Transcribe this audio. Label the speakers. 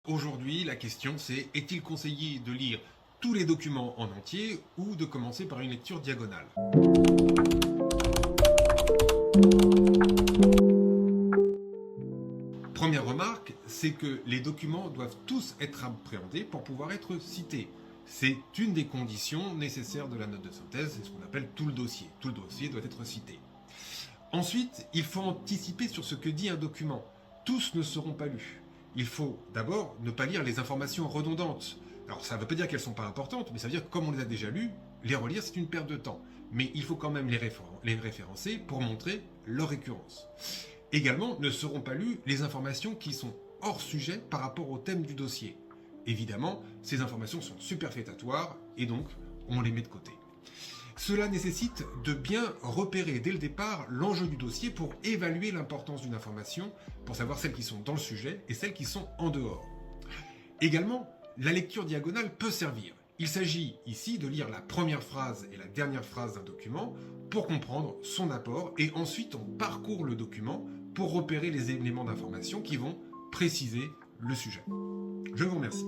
Speaker 1: Aujourd'hui, la question c'est, est-il conseillé de lire tous les documents en entier ou de commencer par une lecture diagonale? Première remarque, c'est que les documents doivent tous être appréhendés pour pouvoir être cités. C'est une des conditions nécessaires de la note de synthèse, c'est ce qu'on appelle tout le dossier. Tout le dossier doit être cité. Ensuite, il faut anticiper sur ce que dit un document. Tous ne seront pas lus. Il faut d'abord ne pas lire les informations redondantes. Alors ça ne veut pas dire qu'elles ne sont pas importantes, mais ça veut dire que comme on les a déjà lues, les relire c'est une perte de temps. Mais il faut quand même les référencer pour montrer leur récurrence. Également, ne seront pas lues les informations qui sont hors sujet par rapport au thème du dossier. Évidemment, ces informations sont superfétatoires et donc on les met de côté. Cela nécessite de bien repérer dès le départ l'enjeu du dossier pour évaluer l'importance d'une information, pour savoir celles qui sont dans le sujet et celles qui sont en dehors. Également, la lecture diagonale peut servir. Il s'agit ici de lire la première phrase et la dernière phrase d'un document pour comprendre son apport et ensuite on parcourt le document pour repérer les éléments d'information qui vont préciser le sujet. Je vous remercie.